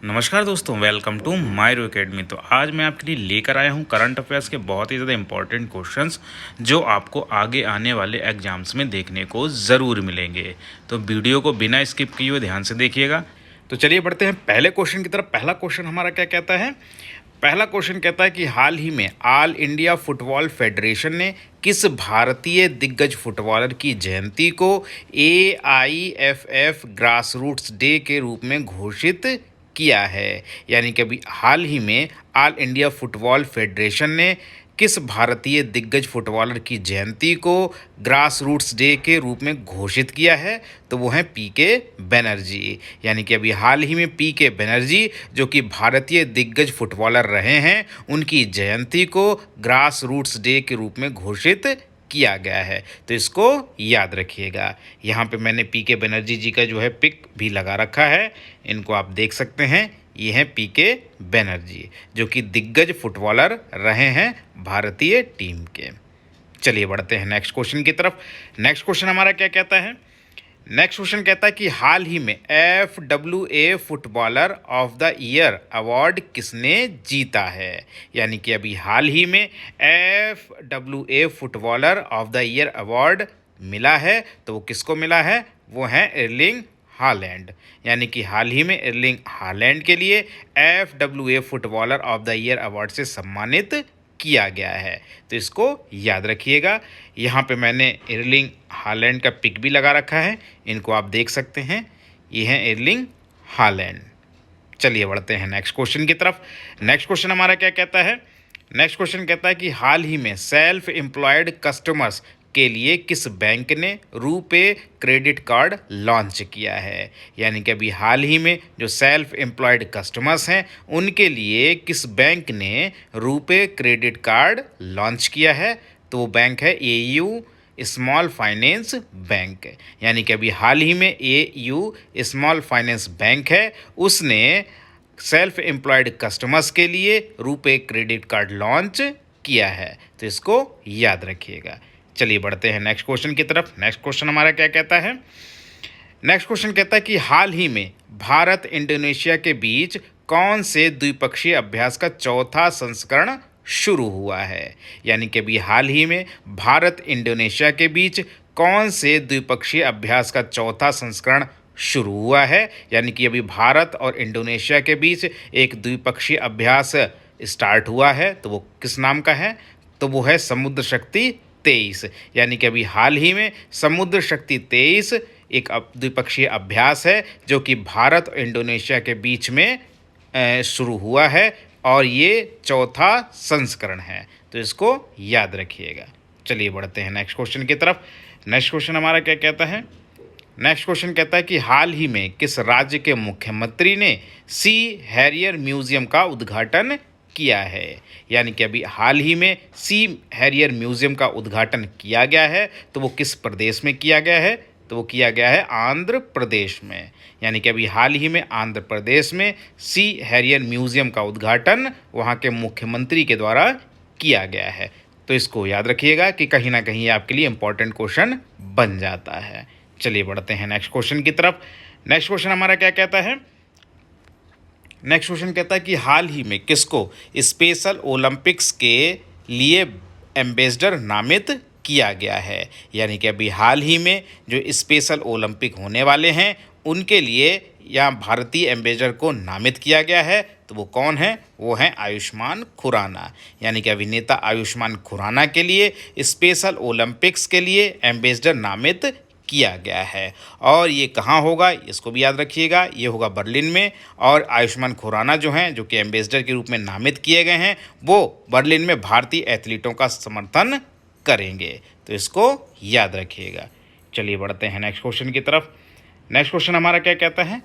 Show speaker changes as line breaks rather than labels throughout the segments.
नमस्कार दोस्तों, welcome to Miro academy. तो आज मैं आपके लिए लेकर आया हूं करंट अफेयर्स के बहुत ही ज़्यादा इंपॉर्टेंट क्वेश्चंस जो आपको आगे आने वाले एग्जाम्स में देखने को ज़रूर मिलेंगे। तो वीडियो को बिना स्किप किए हुए ध्यान से देखिएगा। तो चलिए बढ़ते हैं पहले क्वेश्चन की तरफ। पहला क्वेश्चन हमारा क्या कहता है? पहला क्वेश्चन कहता है कि हाल ही में ऑल इंडिया फुटबॉल फेडरेशन ने किस भारतीय दिग्गज फुटबॉलर की जयंती को AIFF ग्रासरूट्स डे के रूप में घोषित किया है? यानी कि अभी हाल ही में ऑल इंडिया फुटबॉल फेडरेशन ने किस भारतीय दिग्गज फुटबॉलर की जयंती को ग्रास रूट्स डे के रूप में घोषित किया है? तो वो हैं PK बनर्जी। यानी कि अभी हाल ही में PK बनर्जी जो कि भारतीय दिग्गज फुटबॉलर रहे हैं, उनकी जयंती को ग्रास रूट्स डे के रूप में घोषित किया गया है। तो इसको याद रखिएगा। यहाँ पे मैंने PK बनर्जी जी का जो है पिक भी लगा रखा है, इनको आप देख सकते हैं। ये हैं PK बनर्जी जो कि दिग्गज फुटबॉलर रहे हैं भारतीय टीम के। चलिए बढ़ते हैं नेक्स्ट क्वेश्चन की तरफ। नेक्स्ट क्वेश्चन हमारा क्या कहता है? नेक्स्ट क्वेश्चन कहता है कि हाल ही में FWA footballer of the year award किसने जीता है? यानी कि अभी हाल ही में FWA footballer of the year award मिला है। तो वो किसको मिला है? वो है एर्लिंग हालैंड। यानी कि हाल ही में एर्लिंग हालैंड के लिए FWA footballer of the year award से सम्मानित किया गया है। तो इसको याद रखिएगा। यहाँ पे मैंने एर्लिंग हालैंड का पिक भी लगा रखा है, इनको आप देख सकते हैं। ये है एर्लिंग हालैंड। चलिए बढ़ते हैं नेक्स्ट क्वेश्चन की तरफ। नेक्स्ट क्वेश्चन हमारा क्या कहता है? नेक्स्ट क्वेश्चन कहता है कि हाल ही में सेल्फ एम्प्लॉयड कस्टमर्स के लिए किस बैंक ने रुपे क्रेडिट कार्ड लॉन्च किया है? यानी कि अभी हाल ही में जो सेल्फ एम्प्लॉयड कस्टमर्स हैं, उनके लिए किस बैंक ने रुपे क्रेडिट कार्ड लॉन्च किया है? तो वो बैंक है AU स्मॉल फाइनेंस बैंक। यानी कि अभी हाल ही में AU स्मॉल फाइनेंस बैंक है, उसने सेल्फ एम्प्लॉयड कस्टमर्स के लिए रुपे क्रेडिट कार्ड लॉन्च किया है। तो इसको याद रखिएगा। चलिए बढ़ते हैं नेक्स्ट क्वेश्चन की तरफ। नेक्स्ट क्वेश्चन हमारा क्या कहता है? नेक्स्ट क्वेश्चन कहता है कि हाल ही में भारत इंडोनेशिया के बीच कौन से द्विपक्षीय अभ्यास का चौथा संस्करण शुरू हुआ है? यानी कि अभी हाल ही में भारत इंडोनेशिया के बीच कौन से द्विपक्षीय अभ्यास का चौथा संस्करण शुरू हुआ है? यानी कि अभी भारत और इंडोनेशिया के बीच एक द्विपक्षीय अभ्यास स्टार्ट हुआ है। तो वो किस नाम का है? तो वो है समुद्र शक्ति 23। यानी कि अभी हाल ही में समुद्र शक्ति 23 एक द्विपक्षीय अभ्यास है जो कि भारत और इंडोनेशिया के बीच में शुरू हुआ है, और ये चौथा संस्करण है। तो इसको याद रखिएगा। चलिए बढ़ते हैं नेक्स्ट क्वेश्चन की तरफ। नेक्स्ट क्वेश्चन हमारा क्या कहता है? नेक्स्ट क्वेश्चन कहता है कि हाल ही में किस राज्य के मुख्यमंत्री ने सी हैरियर म्यूजियम का उद्घाटन किया है? यानी कि अभी हाल ही में सी हैरियर म्यूजियम का उद्घाटन किया गया है। तो वो किस प्रदेश में किया गया है? तो वो किया गया है आंध्र प्रदेश में। यानी कि अभी हाल ही में आंध्र प्रदेश में सी हैरियर म्यूजियम का उद्घाटन वहाँ के मुख्यमंत्री के द्वारा किया गया है। तो इसको याद रखिएगा कि कहीं ना कहीं आपके लिए इंपॉर्टेंट क्वेश्चन बन जाता है। चलिए बढ़ते हैं नेक्स्ट क्वेश्चन की तरफ। नेक्स्ट क्वेश्चन हमारा क्या कहता है? नेक्स्ट क्वेश्चन कहता है कि हाल ही में किसको स्पेशल ओलंपिक्स के लिए एम्बेसडर नामित किया गया है? यानी कि अभी हाल ही में जो स्पेशल ओलंपिक होने वाले हैं, उनके लिए यहाँ भारतीय एम्बेसडर को नामित किया गया है। तो वो कौन है? वो हैं आयुष्मान खुराना। यानी कि अभिनेता आयुष्मान खुराना के लिए स्पेशल ओलंपिक्स के लिए एम्बेसडर नामित किया गया है। और ये कहाँ होगा? इसको भी याद रखिएगा। ये होगा बर्लिन में। और आयुष्मान खुराना जो हैं, जो कि एम्बेसडर के रूप में नामित किए गए हैं, वो बर्लिन में भारतीय एथलीटों का समर्थन करेंगे। तो इसको याद रखिएगा। चलिए बढ़ते हैं नेक्स्ट क्वेश्चन की तरफ। नेक्स्ट क्वेश्चन हमारा क्या कहता है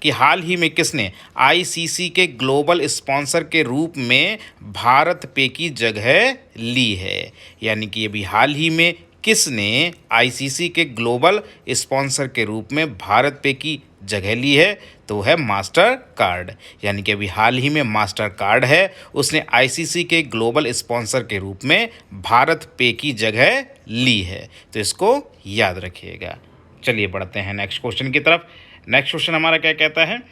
कि हाल ही में किसने ICC के ग्लोबल स्पॉन्सर के रूप में भारत पे की जगह ली है? यानी कि अभी हाल ही में किसने ICC के ग्लोबल स्पॉन्सर के रूप में भारत पे की जगह ली है? तो वो है मास्टर कार्ड। यानी कि अभी हाल ही में मास्टर कार्ड है, उसने ICC के ग्लोबल स्पॉन्सर के रूप में भारत पे की जगह ली है। तो इसको याद रखिएगा। चलिए बढ़ते हैं नेक्स्ट क्वेश्चन की तरफ। नेक्स्ट क्वेश्चन हमारा क्या कहता है?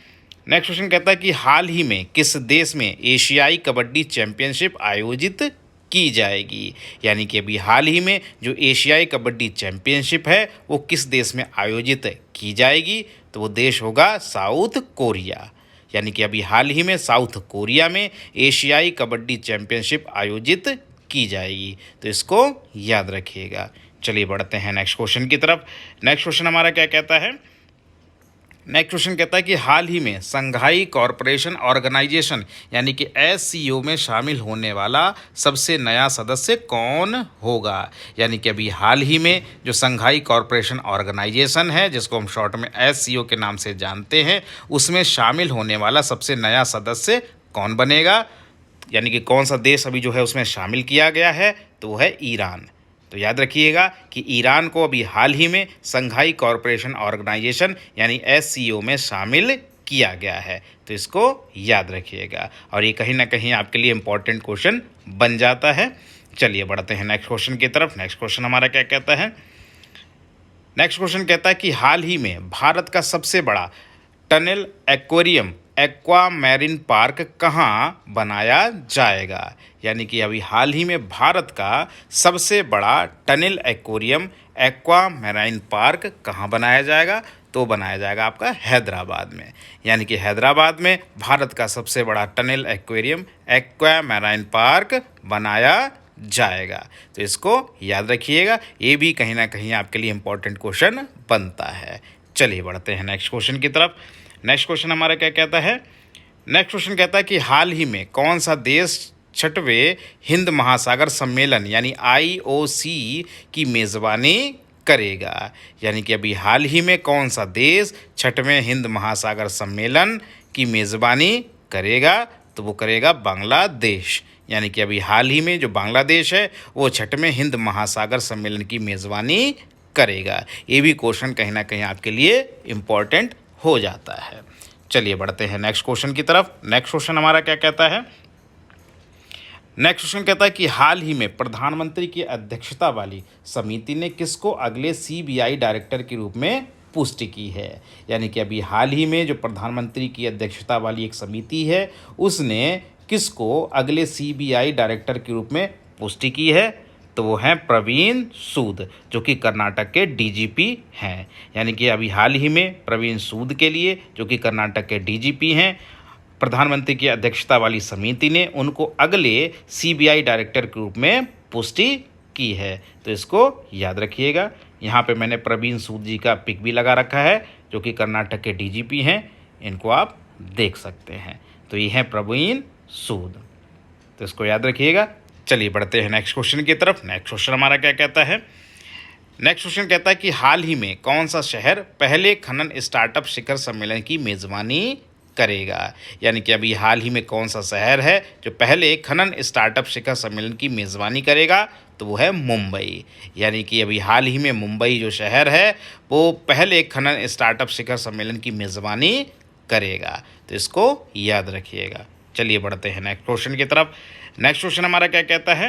नेक्स्ट क्वेश्चन कहता है कि हाल ही में किस देश में एशियाई कबड्डी चैंपियनशिप आयोजित की जाएगी। यानी कि अभी हाल ही में जो एशियाई कबड्डी चैंपियनशिप है वो किस देश में आयोजित की जाएगी, तो वो देश होगा साउथ कोरिया। यानी कि अभी हाल ही में साउथ कोरिया में एशियाई कबड्डी चैंपियनशिप आयोजित की जाएगी, तो इसको याद रखिएगा। चलिए बढ़ते हैं नेक्स्ट क्वेश्चन की तरफ। नेक्स्ट क्वेश्चन हमारा क्या कहता है। नेक्स्ट क्वेश्चन कहता है कि हाल ही में संघाई कॉरपोरेशन ऑर्गेनाइजेशन यानी कि एससीओ में शामिल होने वाला सबसे नया सदस्य कौन होगा। यानी कि अभी हाल ही में जो संघाई कॉरपोरेशन ऑर्गेनाइजेशन है, जिसको हम शॉर्ट में एससीओ के नाम से जानते हैं, उसमें शामिल होने वाला सबसे नया सदस्य कौन बनेगा। यानी कि कौन सा देश अभी जो है उसमें शामिल किया गया है, तो वो है ईरान। तो याद रखिएगा कि ईरान को अभी हाल ही में संघाई कॉरपोरेशन ऑर्गेनाइजेशन यानी एससीओ में शामिल किया गया है, तो इसको याद रखिएगा और ये कहीं ना कहीं आपके लिए इम्पोर्टेंट क्वेश्चन बन जाता है। चलिए बढ़ते हैं नेक्स्ट क्वेश्चन की तरफ। नेक्स्ट क्वेश्चन हमारा क्या कहता है। नेक्स्ट क्वेश्चन कहता है कि हाल ही में भारत का सबसे बड़ा tunnel aquarium aqua marine park कहाँ बनाया जाएगा। यानी कि अभी हाल ही में भारत का सबसे बड़ा tunnel aquarium aqua marine park कहाँ बनाया जाएगा, तो बनाया जाएगा आपका हैदराबाद में। यानी कि हैदराबाद में भारत का सबसे बड़ा tunnel aquarium aqua marine park बनाया जाएगा, तो इसको याद रखिएगा। ये भी कहीं ना कहीं आपके लिए इम्पोर्टेंट क्वेश्चन बनता है। चलिए बढ़ते हैं नेक्स्ट क्वेश्चन की तरफ। नेक्स्ट क्वेश्चन हमारा क्या कहता है। नेक्स्ट क्वेश्चन कहता है कि हाल ही में कौन सा देश छठवें हिंद महासागर सम्मेलन यानी आईओसी की मेज़बानी करेगा। यानी कि अभी हाल ही में कौन सा देश छठवें हिंद महासागर सम्मेलन की मेज़बानी करेगा, तो वो करेगा बांग्लादेश। यानी कि अभी हाल ही में जो बांग्लादेश है वो छठवें हिंद महासागर सम्मेलन की मेज़बानी करेगा। ये भी क्वेश्चन कहीं ना कहीं आपके लिए इम्पोर्टेंट हो जाता है। चलिए बढ़ते हैं नेक्स्ट क्वेश्चन की तरफ। नेक्स्ट क्वेश्चन हमारा क्या कहता है। नेक्स्ट क्वेश्चन कहता है कि हाल ही में प्रधानमंत्री की अध्यक्षता वाली समिति ने किसको अगले सीबीआई डायरेक्टर के रूप में पुष्टि की है। यानी कि अभी हाल ही में जो प्रधानमंत्री की अध्यक्षता वाली एक समिति है उसने किसको अगले सीबीआई डायरेक्टर के रूप में पुष्टि की है, तो वो हैं प्रवीण सूद, जो कि कर्नाटक के डीजीपी हैं। यानी कि अभी हाल ही में प्रवीण सूद के लिए, जो कि कर्नाटक के डीजीपी हैं, प्रधानमंत्री की अध्यक्षता वाली समिति ने उनको अगले सीबीआई डायरेक्टर के रूप में पुष्टि की है, तो इसको याद रखिएगा। यहाँ पे मैंने प्रवीण सूद जी का पिक भी लगा रखा है, जो कि कर्नाटक के डीजीपी हैं, इनको आप देख सकते हैं। तो ये हैं प्रवीण सूद, तो इसको याद रखिएगा। चलिए बढ़ते हैं नेक्स्ट क्वेश्चन की तरफ। नेक्स्ट क्वेश्चन हमारा क्या कहता है। नेक्स्ट क्वेश्चन कहता है कि हाल ही में कौन सा शहर पहले खनन स्टार्टअप शिखर सम्मेलन की मेज़बानी करेगा। यानी कि अभी हाल ही में कौन सा शहर है जो पहले खनन स्टार्टअप शिखर सम्मेलन की मेज़बानी करेगा, तो वो है मुंबई। यानी कि अभी हाल ही में मुंबई जो शहर है वो पहले खनन स्टार्टअप शिखर सम्मेलन की मेज़बानी करेगा, तो इसको याद रखिएगा। चलिए बढ़ते हैं नेक्स्ट क्वेश्चन की तरफ। नेक्स्ट क्वेश्चन हमारा क्या कहता है।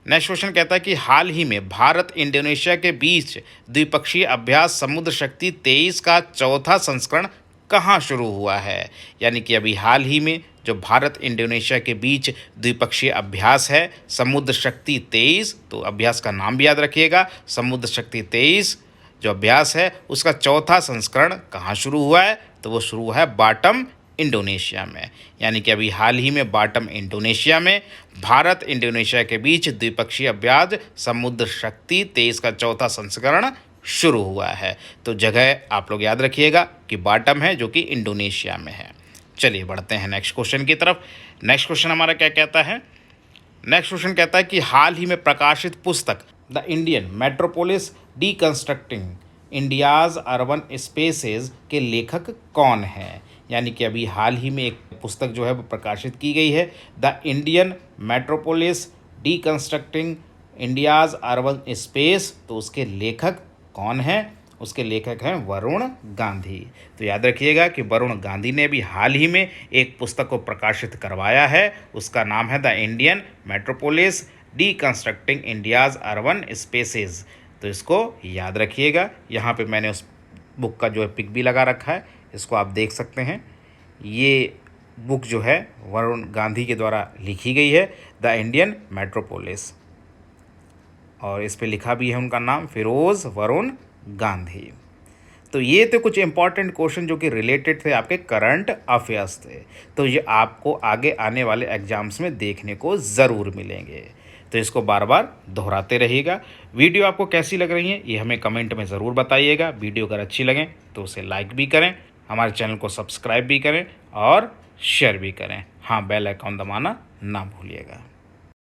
नेक्स्ट क्वेश्चन कहता है कि हाल ही में भारत इंडोनेशिया के बीच द्विपक्षीय अभ्यास समुद्र शक्ति 23 का चौथा संस्करण कहाँ शुरू हुआ है। यानी कि अभी हाल ही में जो भारत इंडोनेशिया के बीच द्विपक्षीय अभ्यास है समुद्र शक्ति 23, तो अभ्यास का नाम भी याद रखिएगा, समुद्र शक्ति 23 जो अभ्यास है उसका चौथा संस्करण कहाँ शुरू हुआ है, तो वो शुरू है बाटम इंडोनेशिया में। यानी कि अभी हाल ही में बाटम इंडोनेशिया में भारत इंडोनेशिया के बीच द्विपक्षीय अभ्यास समुद्र शक्ति 23 का चौथा संस्करण शुरू हुआ है। तो जगह आप लोग याद रखिएगा कि बाटम है, जो कि इंडोनेशिया में है। चलिए बढ़ते हैं नेक्स्ट क्वेश्चन की तरफ। नेक्स्ट क्वेश्चन हमारा क्या कहता है। नेक्स्ट क्वेश्चन कहता है कि हाल ही में प्रकाशित पुस्तक the Indian metropolis deconstructing India's urban spaces के लेखक कौन हैं। यानी कि अभी हाल ही में एक पुस्तक जो है वो प्रकाशित की गई है, the Indian metropolis deconstructing India's urban space, तो उसके लेखक कौन हैं, उसके लेखक हैं वरुण गांधी। तो याद रखिएगा कि वरुण गांधी ने भी हाल ही में एक पुस्तक को प्रकाशित करवाया है, उसका नाम है the Indian metropolis deconstructing India's urban spaces, तो इसको याद रखिएगा। यहाँ पे मैंने उस बुक का जो है पिक भी लगा रखा है, इसको आप देख सकते हैं। ये बुक जो है वरुण गांधी के द्वारा लिखी गई है, द इंडियन मेट्रोपोलिस, और इस पे लिखा भी है उनका नाम, फिरोज़ वरुण गांधी। तो ये तो कुछ इंपॉर्टेंट क्वेश्चन जो कि रिलेटेड थे, आपके करंट अफेयर्स थे। तो ये आपको आगे आने वाले एग्जाम्स में देखने को ज़रूर मिलेंगे, तो इसको बार बार दोहराते रहिएगा। वीडियो आपको कैसी लग रही है ये हमें कमेंट में ज़रूर बताइएगा। वीडियो अगर अच्छी लगे तो उसे लाइक भी करें, हमारे चैनल को सब्सक्राइब भी करें और शेयर भी करें। हाँ, बेल आइकॉन दबाना ना भूलिएगा।